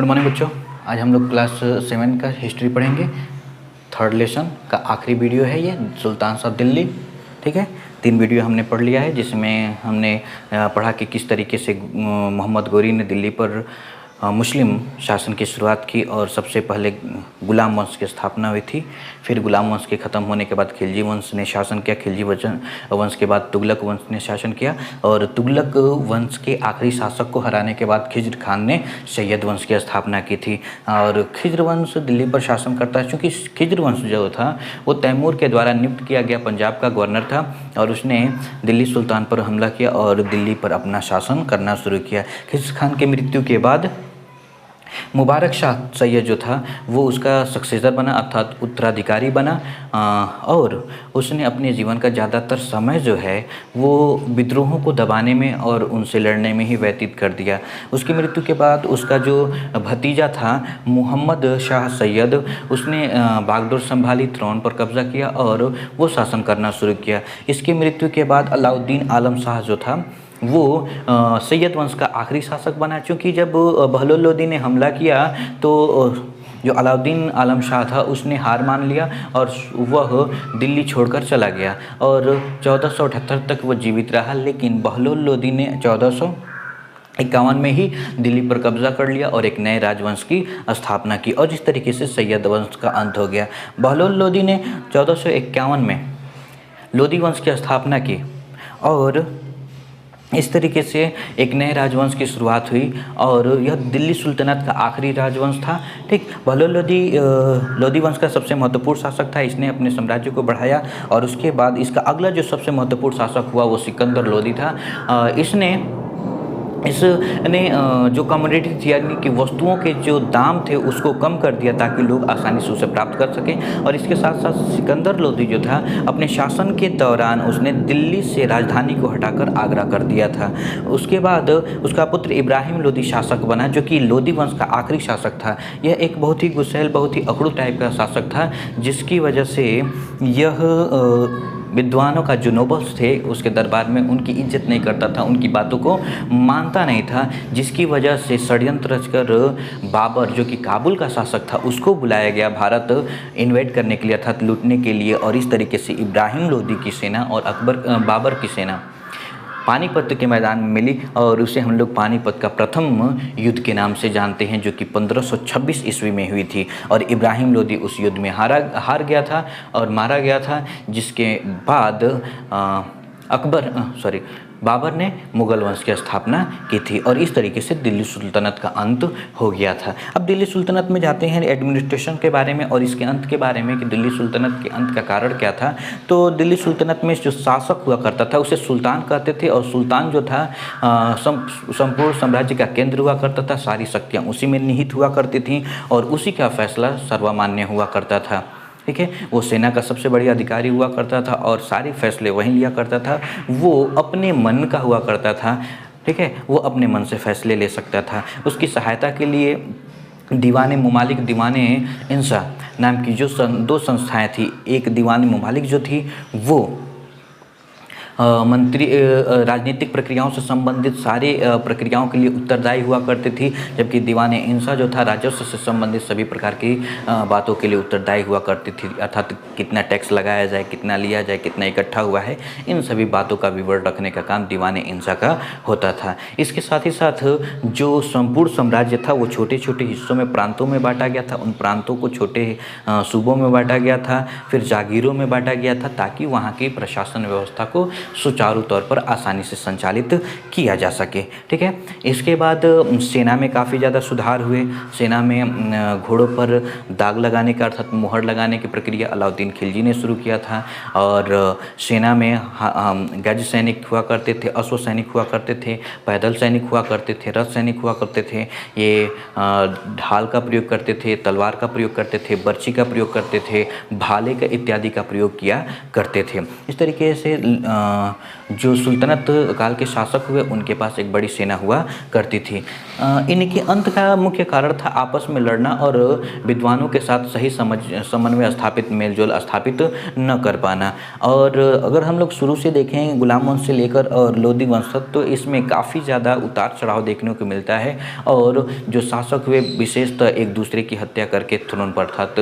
Good morning बच्चों। आज हम लोग क्लास 7 का हिस्ट्री पढ़ेंगे। थर्ड लेसन का आखिरी वीडियो है ये, सुल्तान ऑफ दिल्ली। ठीक है, 3 वीडियो हमने पढ़ लिया है, जिसमें हमने पढ़ा कि किस तरीके से मोहम्मद गोरी ने दिल्ली पर मुस्लिम शासन की शुरुआत की और सबसे पहले गुलाम वंश की स्थापना हुई थी। फिर गुलाम वंश के ख़त्म होने के बाद खिलजी वंश ने शासन किया। खिलजी वंश के बाद तुगलक वंश ने शासन किया और तुगलक वंश के आखिरी शासक को हराने के बाद खिज्र खान ने सैयद वंश की स्थापना की थी। और खिज्र वंश दिल्ली पर शासन करता है, क्योंकि खिज्र वंश जो था वो तैमूर के द्वारा नियुक्त किया गया पंजाब का गवर्नर था और उसने दिल्ली सुल्तान पर हमला किया और दिल्ली पर अपना शासन करना शुरू किया। खिज्र खान की मृत्यु के बाद मुबारक शाह सैयद जो था वो उसका सक्सेसर बना, अर्थात उत्तराधिकारी बना और उसने अपने जीवन का ज़्यादातर समय जो है वो विद्रोहों को दबाने में और उनसे लड़ने में ही व्यतीत कर दिया। उसकी मृत्यु के बाद उसका जो भतीजा था मोहम्मद शाह सैयद, उसने बागडोर संभाली, थ्रोन पर कब्जा किया और वो शासन करना शुरू किया। इसकी मृत्यु के बाद अलाउद्दीन आलम शाह जो था वो सैयद वंश का आखिरी शासक बना। क्योंकि जब बहलोल लोदी ने हमला किया तो जो अलाउद्दीन आलम शाह था उसने हार मान लिया और वह दिल्ली छोड़कर चला गया और 1478 तक वो जीवित रहा। लेकिन बहलोल लोदी ने 1451 में ही दिल्ली पर कब्जा कर लिया और एक नए राजवंश की स्थापना की और इस तरीके से सैयद वंश का अंत हो गया। बहलोल लोदी ने 1451 में लोदी वंश की स्थापना की और इस तरीके से एक नए राजवंश की शुरुआत हुई और यह दिल्ली सुल्तनत का आखिरी राजवंश था। ठीक, बहलोल लोदी वंश का सबसे महत्वपूर्ण शासक था। इसने अपने साम्राज्य को बढ़ाया और उसके बाद इसका अगला जो सबसे महत्वपूर्ण शासक हुआ वो सिकंदर लोदी था। इसने जो कमोडिटी थी, यानी कि वस्तुओं के जो दाम थे उसको कम कर दिया ताकि लोग आसानी से उसे प्राप्त कर सकें। और इसके साथ साथ सिकंदर लोदी जो था अपने शासन के दौरान उसने दिल्ली से राजधानी को हटाकर आगरा कर दिया था। उसके बाद उसका पुत्र इब्राहिम लोदी शासक बना, जो कि लोदी वंश का आखिरी शासक था। यह एक बहुत ही गुस्सैल, बहुत ही अकड़ू टाइप का शासक था, जिसकी वजह से यह विद्वानों का जो नोबल्स थे उसके दरबार में उनकी इज्जत नहीं करता था, उनकी बातों को मानता नहीं था, जिसकी वजह से षड्यंत्र रचकर बाबर, जो कि काबुल का शासक था, उसको बुलाया गया भारत इन्वेड करने के लिए, अर्थात लूटने के लिए। और इस तरीके से इब्राहिम लोदी की सेना और बाबर की सेना पानीपत के मैदान में मिली और उसे हम लोग पानीपत का प्रथम युद्ध के नाम से जानते हैं, जो कि 1526 ईस्वी में हुई थी। और इब्राहिम लोदी उस युद्ध में हार गया था और मारा गया था, जिसके बाद बाबर ने मुगल वंश की स्थापना की थी और इस तरीके से दिल्ली सुल्तनत का अंत हो गया था। अब दिल्ली सुल्तनत में जाते हैं एडमिनिस्ट्रेशन के बारे में और इसके अंत के बारे में कि दिल्ली सुल्तनत के अंत का कारण क्या था। तो दिल्ली सुल्तनत में जो शासक हुआ करता था उसे सुल्तान कहते थे और सुल्तान जो था संपूर्ण साम्राज्य का केंद्र हुआ करता था। सारी शक्तियाँ उसी में निहित हुआ करती थीं और उसी का फैसला सर्वमान्य हुआ करता था। ठीक है, वो सेना का सबसे बड़ा अधिकारी हुआ करता था और सारे फैसले वही लिया करता था। वो अपने मन का हुआ करता था। ठीक है, वो अपने मन से फैसले ले सकता था। उसकी सहायता के लिए दीवान मुमालिक, दीवान इंसा नाम की जो 2 संस्थाएं थी। एक दीवान मुमालिक जो थी वो मंत्री राजनीतिक प्रक्रियाओं से संबंधित सारे प्रक्रियाओं के लिए उत्तरदायी हुआ करती थी, जबकि दीवान इंसा जो था राजस्व से संबंधित सभी प्रकार की बातों के लिए उत्तरदायी हुआ करती थी, अर्थात कितना टैक्स लगाया जाए, कितना लिया जाए, कितना इकट्ठा हुआ है, इन सभी बातों का विवरण रखने का काम दीवान इंसा का होता था। इसके साथ ही साथ जो संपूर्ण साम्राज्य था वो छोटे छोटे हिस्सों में, प्रांतों में बांटा गया था। उन प्रांतों को छोटे सूबों में बांटा गया था, फिर जागीरों में बांटा गया था, ताकि वहाँ की प्रशासन व्यवस्था को सुचारू तौर पर आसानी से संचालित किया जा सके। ठीक है, इसके बाद सेना में काफ़ी ज़्यादा सुधार हुए। सेना में घोड़ों पर दाग लगाने का, अर्थात मुहर लगाने की प्रक्रिया अलाउद्दीन खिलजी ने शुरू किया था। और सेना में गज सैनिक हुआ करते थे, अश्व सैनिक हुआ करते थे, पैदल सैनिक हुआ करते थे, रथ सैनिक हुआ करते थे। ये ढाल का प्रयोग करते थे, तलवार का प्रयोग करते थे, बर्छी का प्रयोग करते थे, भाले का इत्यादि का प्रयोग किया करते थे। इस तरीके से जो सुल्तनत काल के शासक हुए उनके पास एक बड़ी सेना हुआ करती थी। इनके अंत का मुख्य कारण था आपस में लड़ना और विद्वानों के साथ सही समन्वय स्थापित, मेलजोल स्थापित न कर पाना। और अगर हम लोग शुरू से देखें गुलाम वंश से लेकर और लोधी वंश तक, तो इसमें काफ़ी ज़्यादा उतार चढ़ाव देखने को मिलता है। और जो शासक हुए विशेषतः एक दूसरे की हत्या करके थ्रोन पर अर्थात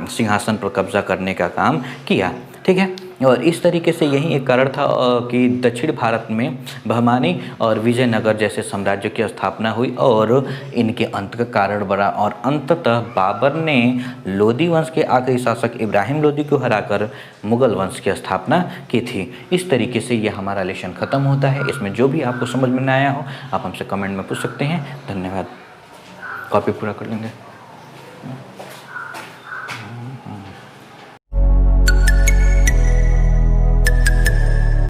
सिंहासन पर कब्जा करने का काम किया। ठीक है, और इस तरीके से यही एक कारण था कि दक्षिण भारत में बहमानी और विजयनगर जैसे साम्राज्य की स्थापना हुई और इनके अंत का कारण बना। और अंततः बाबर ने लोधी वंश के आखिरी शासक इब्राहिम लोधी को हराकर मुगल वंश की स्थापना की थी। इस तरीके से यह हमारा लेसन ख़त्म होता है। इसमें जो भी आपको समझ में न आया हो आप हमसे कमेंट में पूछ सकते हैं। धन्यवाद। कॉपी पूरा कर लेंगे।